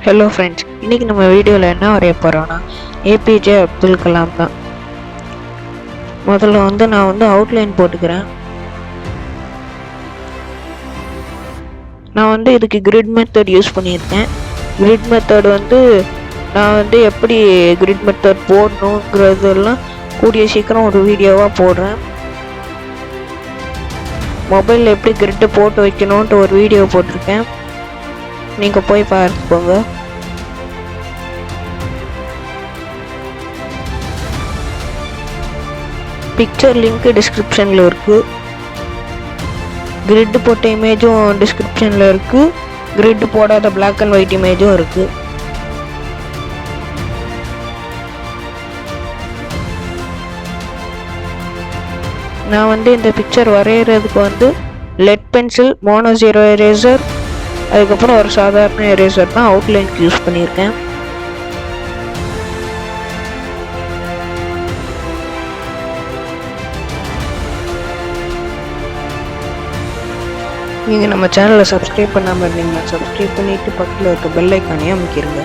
Hello friends, இன்றைக்கி நம்ம வீடியோவில் என்ன வரைய போகிறோன்னா ஏபிஜே அப்துல் கலாம் தான். முதல்ல நான் அவுட்லைன் போட்டுக்கிறேன். நான் இதுக்கு கிரிட் மெத்தட் யூஸ் பண்ணியிருக்கேன். கிரிட் மெத்தட் நான் எப்படி கிரிட் மெத்தட் போடணுங்கிறதெல்லாம் கூடிய சீக்கிரம் ஒரு வீடியோவாக போடுறேன். மொபைலில் எப்படி கிரிட்டு போட்டு வைக்கணுன்ட்டு ஒரு வீடியோ போட்டிருக்கேன், நீங்கள் போய் பார்த்துக்கோங்க. பிக்சர் லிங்க் டிஸ்கிரிப்ஷனில் இருக்குது. கிரிட் போட்ட இமேஜும் டிஸ்கிரிப்ஷனில் இருக்குது. கிரிட் போடாத பிளாக் அண்ட் ஒயிட் இமேஜும் இருக்குது. நான் இந்த பிக்சர் வரைகிறதுக்கு let pencil, mono zero eraser, அதுக்கப்புறம் ஒரு சாதாரண எரேசர் தான் அவுட்லைனுக்கு யூஸ் பண்ணியிருக்கேன். நீங்கள் நம்ம சேனலை சப்ஸ்கிரைப் பண்ணாமல் இருந்தீங்கன்னா சப்ஸ்கிரைப் பண்ணிவிட்டு பக்கத்தில் இருக்க பெல் ஐக்கானையும் அமைக்கிருங்க.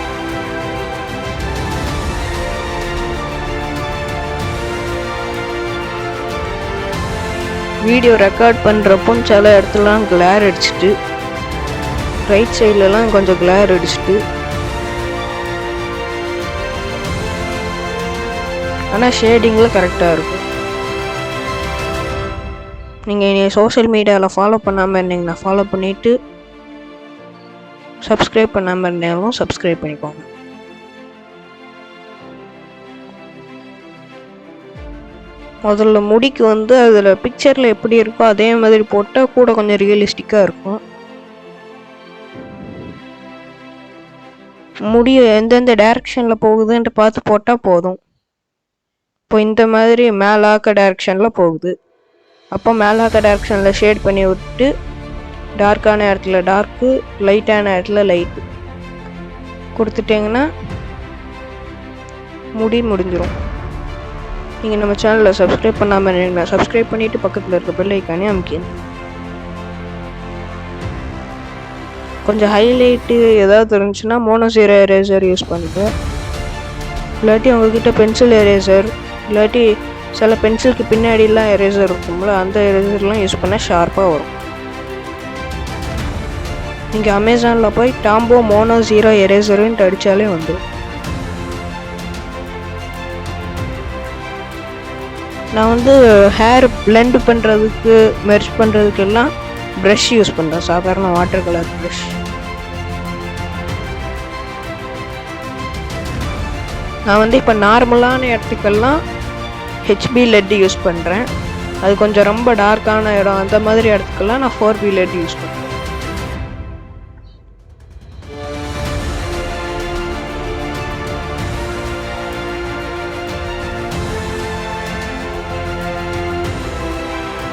வீடியோ ரெக்கார்ட் பண்ணுறப்போ சில இடத்துலலாம் கிளேர் அடிச்சுட்டு, ரைட் சைட்லலாம் கொஞ்சம் கிளேர் அடிச்சுட்டு, ஆனால் ஷேடிங்கில் கரெக்டாக இருக்கும். நீங்கள் சோஷியல் மீடியாவில் ஃபாலோ பண்ணாமல் இருந்தீங்கன்னா ஃபாலோ பண்ணிவிட்டு, சப்ஸ்கிரைப் பண்ணாமல் இருந்தாலும் சப்ஸ்கிரைப் பண்ணிக்கோங்க. முதல்ல முடிக்கு அதில் பிக்சரில் எப்படி இருக்கோ அதே மாதிரி போட்டால் கூட கொஞ்சம் ரியலிஸ்டிக்காக இருக்கும். முடி எந்தெந்த டைரக்ஷனில் போகுதுன்ட்டு பார்த்து போட்டால் போதும். இப்போ இந்த மாதிரி மேலாக்க டைரக்ஷனில் போகுது, அப்போ மேலாக்க டைரக்ஷனில் ஷேட் பண்ணி விட்டு, டார்க்கான இடத்துல டார்க்கு, லைட்டான இடத்துல லைட்டு கொடுத்துட்டிங்கன்னா முடிஞ்சிடும். நீங்கள் நம்ம சேனலில் சப்ஸ்கிரைப் பண்ணாமல் இருந்தீங்கன்னா சப்ஸ்கிரைப் பண்ணிவிட்டு பக்கத்தில் இருக்க பெல் ஐக்கானே அமைக்கிங்க. கொஞ்சம் ஹைலைட்டு ஏதாவது இருந்துச்சுன்னா மோனோ ஜீரோ எரேசர் யூஸ் பண்ணுங்கள். இல்லாட்டி உங்கள்கிட்ட பென்சில் எரேசர், இல்லாட்டி சில பென்சிலுக்கு பின்னாடிலாம் எரேசர் இருக்கும்ல, அந்த எரேசர்லாம் யூஸ் பண்ணால் ஷார்ப்பாக வரும். நீங்கள் அமேசானில் போய் டாம்போ மோனோ ஜீரோ எரேசருன்ட்டு அடித்தாலே வந்துடும். நான் ஹேர் பிளெண்ட் பண்ணுறதுக்கு, மெர்ஜ் பண்ணுறதுக்கெல்லாம் ப்ரஷ் யூஸ் பண்ணுறேன், சாதாரண வாட்டர் கலர் ப்ரஷ். நான் இப்போ நார்மலான இடத்துக்கெல்லாம் ஹெச்பி லெட் யூஸ் பண்ணுறேன். அது கொஞ்சம் ரொம்ப டார்க்கான இடம், அந்த மாதிரி இடத்துக்கெல்லாம் நான் 4B லெட் யூஸ் பண்ணுறேன்.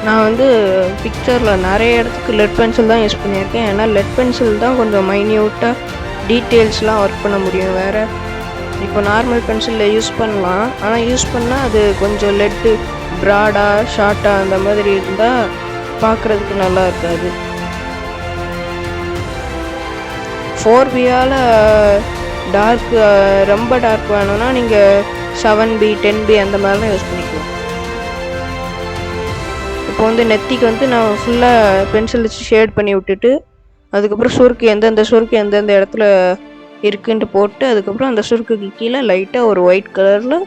நான் பிக்சரில் நிறைய இடத்துக்கு லெட் பென்சில் தான் யூஸ் பண்ணியிருக்கேன். ஏன்னா லெட் பென்சில் தான் கொஞ்சம் மைன்யூட்டாக டீட்டெயில்ஸ்லாம் ஒர்க் பண்ண முடியும். வேறு இப்போ நார்மல் பென்சிலில் யூஸ் பண்ணலாம், ஆனால் யூஸ் பண்ணால் அது கொஞ்சம் லெட்டு ப்ராடாக ஷார்ட்டாக அந்த மாதிரி இருந்தால் பார்க்குறதுக்கு நல்லா இருக்காது. 4Bயால் டார்க், ரொம்ப டார்க் வேணும்னா நீங்கள் 7B 10B அந்த மாதிரிலாம் யூஸ் பண்ணிக்கலாம். இப்போ நெத்திக்கு நான் ஃபுல்லாக பென்சில் வச்சு ஷேட் பண்ணி விட்டுட்டு, அதுக்கப்புறம் சுருக்கு எந்தெந்த இடத்துல இருக்குன்ட்டு போட்டு, அதுக்கப்புறம் அந்த சுருக்குக்கு கீழே லைட்டாக ஒரு ஒயிட் கலரில்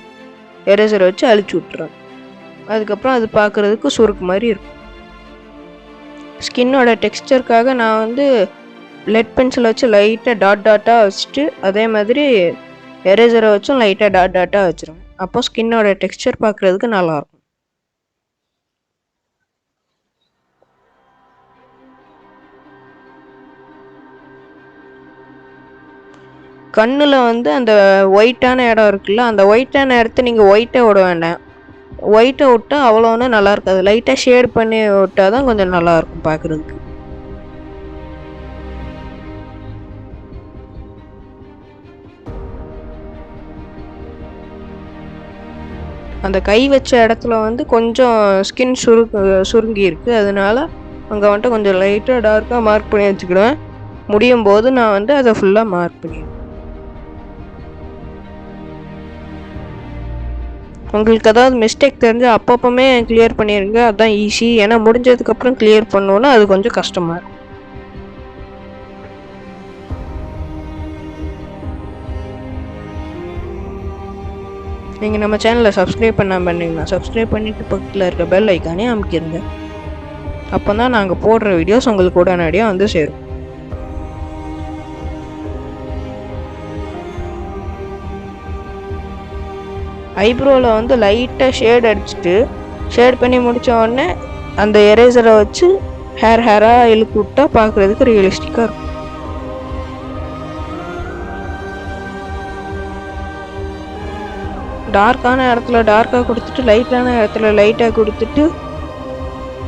எரேசரை வச்சு அழிச்சு விட்டுறேன். அதுக்கப்புறம் அது பார்க்குறதுக்கு சுருக்கு மாதிரி இருக்கும். ஸ்கின்னோட டெக்ஸ்டருக்காக நான் லெட் பென்சில் வச்சு லைட்டாக டாட்டாக வச்சுட்டு, அதே மாதிரி எரேசரை வச்சும் லைட்டாக டாட்டாக வச்சுருவேன். அப்போ ஸ்கின்னோட டெக்ஸ்டர் பார்க்குறதுக்கு நல்லாயிருக்கும். கண்ணில் அந்த ஒயிட்டான இடம் இருக்குல்ல, அந்த ஒயிட்டான இடத்த நீங்கள் ஒயிட்டை விட வேண்டாம். ஒயிட்டை விட்டால் அவ்வளோ ஒன்றும் நல்லா இருக்காது. லைட்டாக ஷேட் பண்ணி விட்டால் தான் கொஞ்சம் நல்லாயிருக்கும் பார்க்குறதுக்கு. அந்த கை வச்ச இடத்துல கொஞ்சம் ஸ்கின் சுருங்கி இருக்குது. அதனால அங்கே கொஞ்சம் லைட்டாக டார்க்காக மார்க் பண்ணி வச்சுக்கிடுவேன். முடியும் போது நான் அதை ஃபுல்லாக மார்க் பண்ணிடுவேன். உங்களுக்கு ஏதாவது மிஸ்டேக் தெரிஞ்சால் அப்பப்போமே கிளியர் பண்ணிடுங்க, அதுதான் ஈஸி. ஏன்னா முடிஞ்சதுக்கப்புறம் கிளியர் பண்ணோன்னா அது கொஞ்சம் கஷ்டமாக இருக்கும். நீங்கள் நம்ம சேனலை சப்ஸ்கிரைப் பண்ணாமல் பண்ணீங்கன்னா சப்ஸ்கிரைப் பண்ணிவிட்டு பக்கத்தில் இருக்க பெல் ஐக்கானே அமுக்கிடுங்க. அப்போ தான் நாங்கள் போடுற வீடியோஸ் உங்களுக்கு உடனடியாக வந்து சேரும். ஐப்ரோவில் வந்து லைட்டாக ஷேட் அடிச்சுட்டு ஷேட் பண்ணி முடித்த உடனே அந்த எரேசரை வச்சு ஹேராக இழுத்து விட்டா பார்க்குறதுக்கு ரியலிஸ்டிக்காக இருக்கும். டார்க்கான இடத்துல டார்க்காக கொடுத்துட்டு லைட்டான இடத்துல லைட்டாக கொடுத்துட்டு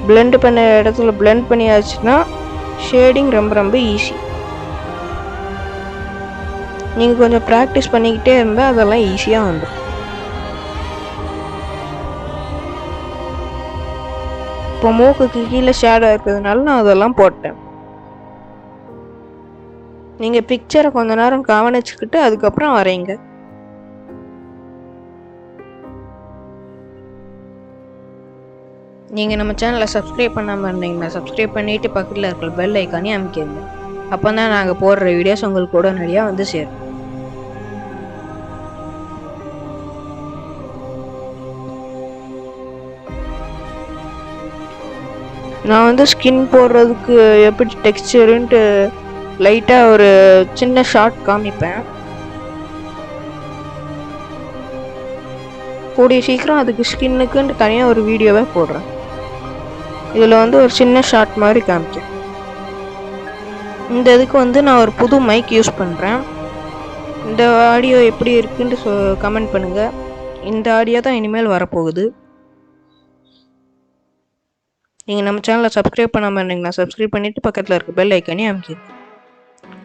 பிளெண்ட் பண்ண இடத்துல பிளெண்ட் பண்ணியாச்சுன்னா ஷேடிங் ரொம்ப ரொம்ப ஈஸி. நீங்கள் கொஞ்சம் ப்ராக்டிஸ் பண்ணிக்கிட்டே இருந்தால் அதெல்லாம் ஈஸியாக வந்துடும். இப்போ மூக்குக்கு கீழே ஷேடோ இருக்கிறதுனால நான் அதெல்லாம் போட்டேன். நீங்கள் பிக்சரை கொஞ்ச நேரம் கவனிச்சுக்கிட்டு அதுக்கப்புறம் வரைங்க. நீங்கள் நம்ம சேனலை சப்ஸ்கிரைப் பண்ணாமல் இருந்தீங்கன்னா சப்ஸ்கிரைப் பண்ணிவிட்டு பக்கத்தில் இருக்கிற பெல் ஐக்கானே அமுக்கிடுங்க. அப்போ தான் நாங்கள் போடுற வீடியோஸ் உங்களுக்கு உடனடியாக வந்து சேரும். நான் வந்து ஸ்கின் போடுறதுக்கு எப்படி டெக்ஸ்சருன்ட்டு லைட்டாக ஒரு சின்ன ஷார்ட் காமிப்பேன். கூடிய சீக்கிரம் அதுக்கு ஸ்கின்னுக்குன்ட்டு தனியாக ஒரு வீடியோவே போடுறேன். இதில் வந்து ஒரு சின்ன ஷார்ட் மாதிரி காமிக்கேன். இந்த இதுக்கு வந்து நான் ஒரு புது மைக் யூஸ் பண்ணுறேன். இந்த ஆடியோ எப்படி இருக்குன்ட்டு கமெண்ட் பண்ணுங்கள். இந்த ஆடியோ தான் இனிமேல் வரப்போகுது. நீங்கள் நம்ம சேனலை சப்ஸ்கிரைப் பண்ணாமல் இருந்தீங்கன்னா சப்ஸ்கிரைப் பண்ணிவிட்டு பக்கத்தில் இருக்க பெல் ஐக்கானே அமுக்கிடுங்க.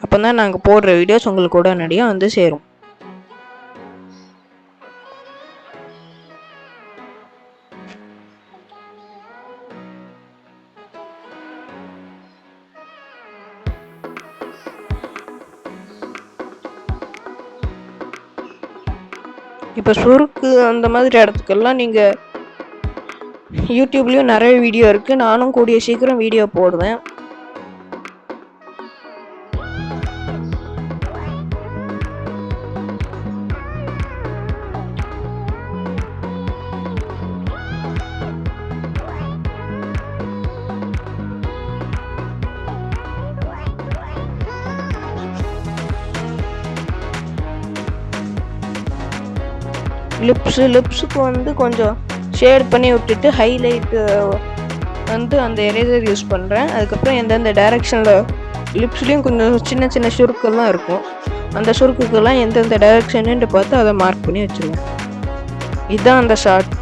அப்போ தான் நாங்கள் போடுற வீடியோஸ் உங்களுக்கு உடனடியாக வந்து சேரும். இப்போ சுருக்கு அந்த மாதிரி இடத்துக்கெல்லாம் நீங்கள் யூடியூப்லேயும் நிறைய வீடியோ இருக்குது. நானும் கூடிய சீக்கிரம் வீடியோ போடுவேன். லிப்ஸுக்கு வந்து கொஞ்சம் ஷேட் பண்ணி விட்டுட்டு ஹைலைட்டு வந்து அந்த எரேசர் யூஸ் பண்ணுறேன். அதுக்கப்புறம் எந்தெந்த டைரெக்ஷனில் லிப்ஸ்லேயும் கொஞ்சம் சின்ன சின்ன சுருக்கெல்லாம் இருக்கும். அந்த சுருக்குக்கெல்லாம் எந்தெந்த டைரெக்ஷனுன்ட்டு பார்த்து அதை மார்க் பண்ணி வச்சுருவேன். இதுதான் அந்த ஷார்ட்.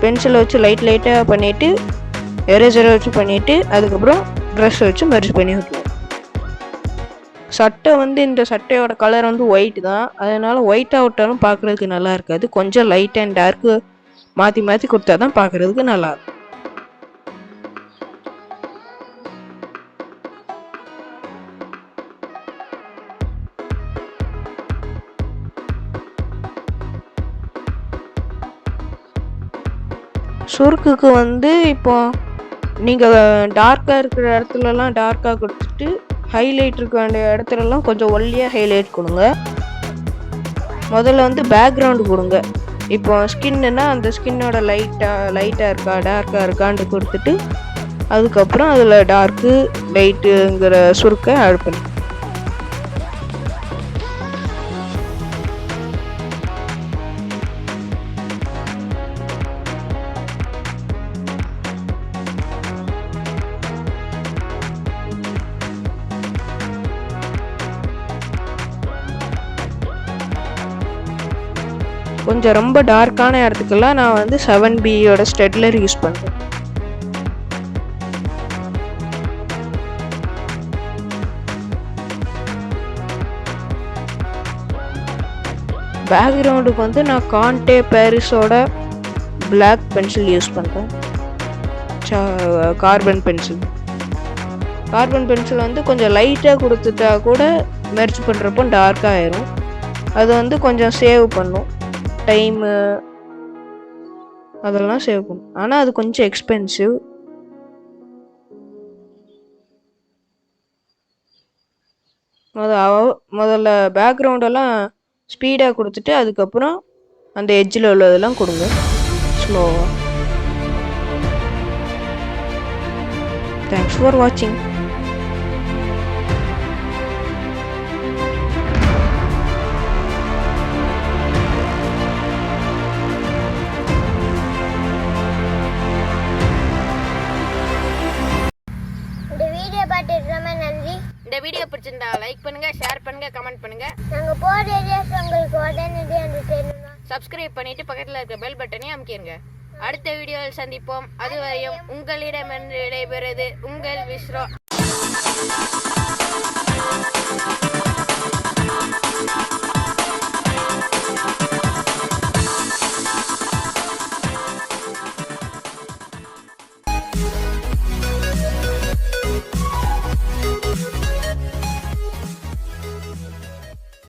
பென்சிலை வச்சு லைட்டாக பண்ணிவிட்டு எரேசரை வச்சு பண்ணிவிட்டு அதுக்கப்புறம் ப்ரஷ் வச்சு மெர்ஜ் பண்ணி விட்டுருவேன். சட்டை வந்து இந்த சட்டையோட கலர் வந்து ஒயிட் தான். அதனால் ஒயிட்டாக விட்டாலும் பார்க்குறதுக்கு நல்லா இருக்காது. கொஞ்சம் லைட் அண்ட் டார்க்கு மாற்றி கொடுத்தா தான் பார்க்குறதுக்கு நல்லாயிருக்கும். சுருக்குக்கு வந்து இப்போ நீங்கள் டார்க்காக இருக்கிற இடத்துலலாம் டார்க்காக கொடுத்துட்டு ஹைலைட் இருக்க வேண்டிய இடத்துலலாம் கொஞ்சம் ஒல்லியாக ஹைலைட் கொடுங்க. முதல்ல வந்து பேக்ரவுண்டு கொடுங்க. இப்போ ஸ்கின்னுன்னா அந்த ஸ்கின்னோட லைட்டாக இருக்கா டார்க்காக இருக்கான்னு கொடுத்துட்டு அதுக்கப்புறம் அதில் டார்க்கு லைட்டுங்கிற சுருக்கை ஆட் பண்ணி கொஞ்சம் ரொம்ப டார்க்கான இடத்துக்கெல்லாம் நான் வந்து 7Bயோட ஸ்டெட்லர் யூஸ் பண்ணுறேன். பேக்ரவுண்டுக்கு வந்து நான் கான்டே பாரிஸோட பிளாக் பென்சில் யூஸ் பண்ணுறேன். கார்பன் பென்சில் வந்து கொஞ்சம் லைட்டாக கொடுத்துட்டா கூட மெர்ஜ் பண்ணுறப்போ டார்க்காக ஆயிரும். அது வந்து கொஞ்சம் சேவ் பண்ணும் டைமு, அதெல்லாம் சேவ் பண்ணும். ஆனால் அது கொஞ்சம் எக்ஸ்பென்சிவ். முதல்ல பேக்ரவுண்டெல்லாம் ஸ்பீடாக கொடுத்துட்டு அதுக்கப்புறம் அந்த எட்ஜில் உள்ளதெல்லாம் கொடுங்க ஸ்லோவாக. தேங்க்ஸ் ஃபார் வாட்சிங். இந்த வீடியோ பிடிச்சிருந்தா லைக் பண்ணுங்க, ஷேர் பண்ணுங்க, கமெண்ட் பண்ணுங்க. நாங்க போற வீடியோஸ் உங்களுக்கு உடனடியாக தெரியணும்னா சப்ஸ்கிரைப் பண்ணிட்டு பக்கத்துல இருக்க பெல் பட்டனையும் அமுக்கிடுங்க. அடுத்த வீடியோவில் சந்திப்போம். அதுவரையும் உங்களிடமிருந்து விடைபெறுவது உங்கள் விஷ்ரோ.